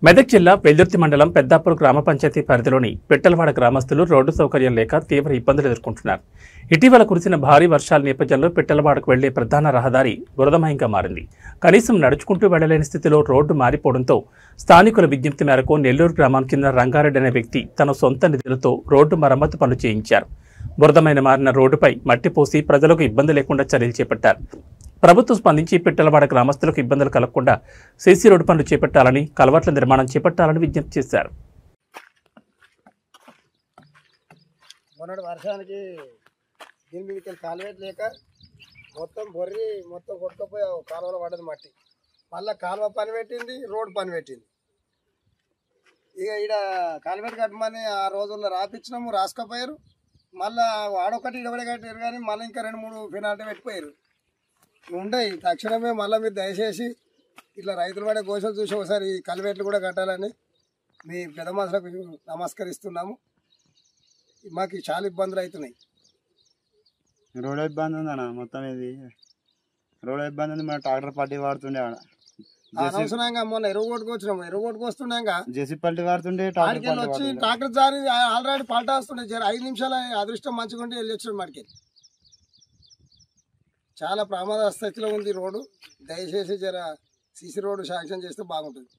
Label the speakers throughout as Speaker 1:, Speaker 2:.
Speaker 1: మెదక్ జిల్లా వెల్దుర్తి మండలం పెద్దాపూర్ గ్రామ పంచాయతీ పరిధిలోని పిట్టలవాడ గ్రామస్తులు రోడ్డు సౌకర్యం లేక తీవ్ర ఇబ్బందులు ఎదుర్కొంటున్నారు. ఇటీవల కురిసిన భారీ వర్షాల నేపథ్యంలో పిట్టలవాడకు వెళ్లే ప్రధాన రహదారి బురదమయంగా మారింది. కనీసం నడుచుకుంటూ వెళ్లలేని స్థితిలో రోడ్డు మారిపోవడంతో స్థానికుల విజ్ఞప్తి మేరకు నెల్లూరు గ్రామం కింద రంగారెడ్డి అనే వ్యక్తి తన సొంత నిధులతో రోడ్డు మరమ్మతు పనులు చేయించారు. బురదమైన మారిన రోడ్డుపై మట్టి పోసి ప్రజలకు ఇబ్బంది లేకుండా చర్యలు చేపట్టారు. ప్రభుత్వం స్పందించి పిట్టలవాడ గ్రామస్తులకు ఇబ్బందులు కలగకుండా సీసీ రోడ్డు పనులు చేపట్టాలని, కలవట్ల నిర్మాణం చేపట్టాలని విజ్ఞప్తి చేశారు.
Speaker 2: మొన్నటి వర్షానికి దీని మీదకి కాలువేట్ లేక మొత్తం బొర్రి మొత్తం కొట్టుకుపోయి కాలువలో పడ్డది మట్టి. మళ్ళీ కాలువ పని పెట్టింది, రోడ్డు పని పెట్టింది. ఇక ఈడ కాలువేట్ కట్టమని ఆ రోజుల్లో రాపించినాము, రాసుకపోయారు. మళ్ళీ ఆడొకటి ఇడబడి కట్టారు, కానీ మళ్ళీ ఇంకా 2-3 పెనాల్టీ పెట్టిపోయారు. ఉండయి తక్షణమే మళ్ళీ మీరు దయచేసి ఇట్లా రైతులు పడే గోషలు చూసి ఒకసారి ఈ కల్వేట్లు కూడా కట్టాలని మీ పెద్ద మనుషులకు నమస్కరిస్తున్నాము. మాకు చాలా ఇబ్బందులు అవుతున్నాయి.
Speaker 3: రోడ్ ఇబ్బంది ఉందన్న, మొత్తం ఇది రోడ్ ఇబ్బంది ఉంది. మన ట్రాక్టర్ పట్టి వాడుతుండే
Speaker 2: అనవసరంగా మొన్న ఎరువు కొట్టుకొచ్చినాము, ఎరువు కొట్టుకొస్తున్నాక
Speaker 3: జెసి పల్టీ వాడుతుండే
Speaker 2: వచ్చి ట్రాక్టర్ జారి ఆల్రెడీ పల్టా వస్తుండే. 5 నిమిషాల అదృష్టం మంచిగుంటే వెళ్ళి వచ్చాడు మాడికి. చాలా ప్రమాద స్థితిలో ఉంది రోడ్డు. దయచేసి జర సీసీ రోడ్డు శాంక్షన్ చేస్తే బాగుంటుంది.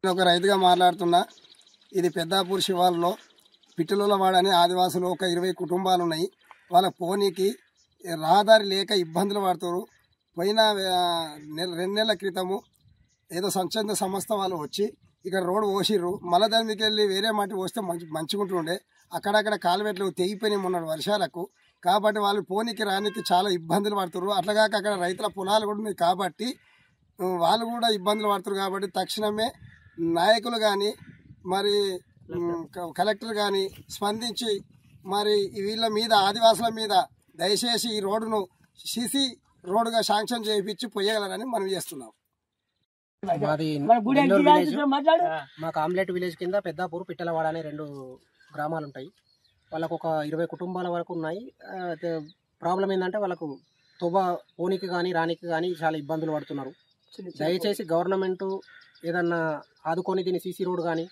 Speaker 2: ఒక రైతుగా మాట్లాడుతున్నా. ఇది పెద్దాపూర్ శివార్లో పిట్టలవాడ అనే ఆదివాసులు ఒక 20 కుటుంబాలు ఉన్నాయి. వాళ్ళ పోనీకి రహదారి లేక ఇబ్బందులు పడుతారు. పోయిన 2 నెలల క్రితము ఏదో స్వచ్ఛంద సంస్థ వాళ్ళు వచ్చి ఇక్కడ రోడ్డు పోసిర్రు. మళ్ళీ దాని మీకు వెళ్ళి వేరే మట్టి పోస్తే మంచిగుంటుండే. అక్కడక్కడ కాలువెట్లు తెగిపోయినాయి మొన్న వర్షాలకు. కాబట్టి వాళ్ళు పోనీకి రానికి చాలా ఇబ్బందులు పడుతారు. అట్లాగాక అక్కడ రైతుల పొలాలు కూడా ఉన్నాయి కాబట్టి వాళ్ళు కూడా ఇబ్బందులు పడుతారు. కాబట్టి తక్షణమే నాయకులు కానీ మరి కలెక్టర్ కానీ స్పందించి మరి వీళ్ళ మీద ఆదివాసుల మీద దయచేసి ఈ రోడ్డును సీసీ రోడ్డుగా శాంక్షన్ చేయించి పోయగలరని మనం చేస్తున్నాం.
Speaker 4: మాది మాకు ఆమ్లెట్ విలేజ్ కింద పెద్దాపూర్ పిట్టలవాడ అనే 2 గ్రామాలు ఉంటాయి. వాళ్ళకు ఒక 20 కుటుంబాల వరకు ఉన్నాయి. ప్రాబ్లం ఏంటంటే వాళ్ళకు పోనీకి కానీ రానికి కానీ చాలా ఇబ్బందులు పడుతున్నారు. దయచేసి గవర్నమెంట్ ఏదన్నా ఆదుకొని దీన్ని సీసీ రోడ్ కానీ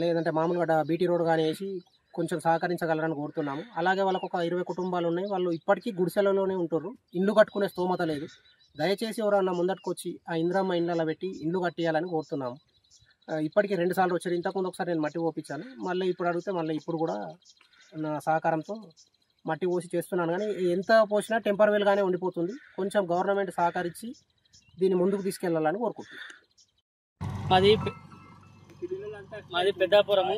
Speaker 4: లేదంటే మామూలుగా బీటీ రోడ్ కానీ వేసి కొంచెం సహకరించగలరని కోరుతున్నాము. అలాగే వాళ్ళకు ఒక 20 కుటుంబాలు ఉన్నాయి. వాళ్ళు ఇప్పటికీ గుడిసెలలోనే ఉంటారు. ఇల్లు కట్టుకునే స్తోమత లేదు. దయచేసి ఎవరన్నా ముందట్టుకు వచ్చి ఆ ఇందిరమ్మ ఇండ్లలో పెట్టి ఇల్లు కట్టియాలని కోరుతున్నాము. ఇప్పటికీ 2 సార్లు వచ్చారు. ఇంతకుముందు ఒకసారి నేను మట్టి పోపించాను. మళ్ళీ ఇప్పుడు అడిగితే మళ్ళీ ఇప్పుడు కూడా నా సహకారంతో మట్టి పోసి చేస్తున్నాను. కానీ ఎంత పోసినా టెంపరవరీగానే ఉండిపోతుంది. కొంచెం గవర్నమెంట్ సహకరించి దీన్ని ముందుకు తీసుకెళ్లాలని కోరుకుంటున్నాను.
Speaker 5: మాది పెద్దాపురము.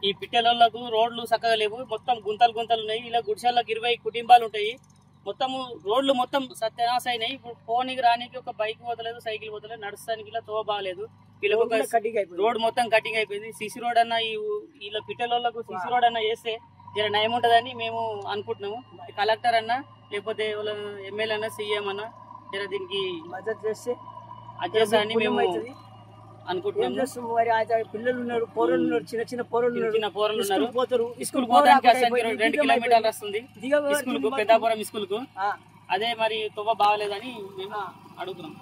Speaker 5: ఈ పిట్టెలకు రోడ్లు చక్కగా లేవు. మొత్తం గుంతలు ఉన్నాయి. ఇలా గుడిసెలకు 20 కుటుంబాలు ఉంటాయి. మొత్తము రోడ్లు మొత్తం సత్యనాశ అయినాయి. ఇప్పుడు పోనీకి రానికి ఒక బైక్ పోతలేదు, సైకిల్ పోతలేదు, నడుస్తానికి ఇలా తో బాగాలేదు. వీళ్ళకి ఒక రోడ్ మొత్తం కటింగ్ అయిపోయింది. సిసి రోడ్ అన్న వీళ్ళ పిట్టెలకు సిసి రోడ్ అన్న వేస్తే జర నయం ఉంటుందని మేము అనుకుంటున్నాము. కలెక్టర్ అన్న లేకపోతే ఎమ్మెల్యే అన్నా సీఎం అన్నా జర దీనికి
Speaker 6: మద్దతు చేస్తే
Speaker 5: అడ్జస్ట్ మేము అనుకుంటున్నాము.
Speaker 6: పిల్లలు ఉన్నారు, పోరలు ఉన్నారు, చిన్న చిన్న పోరలు
Speaker 5: ఉన్నారు,
Speaker 6: పోతారు,
Speaker 5: స్కూల్ పోవడానికి 2 కిలోమీటర్లు వస్తుంది స్కూల్ కు, పెద్దాపురం స్కూల్ కు. అదే మరి తువ్వ బాగలేదని మేము అడుగుతున్నాం.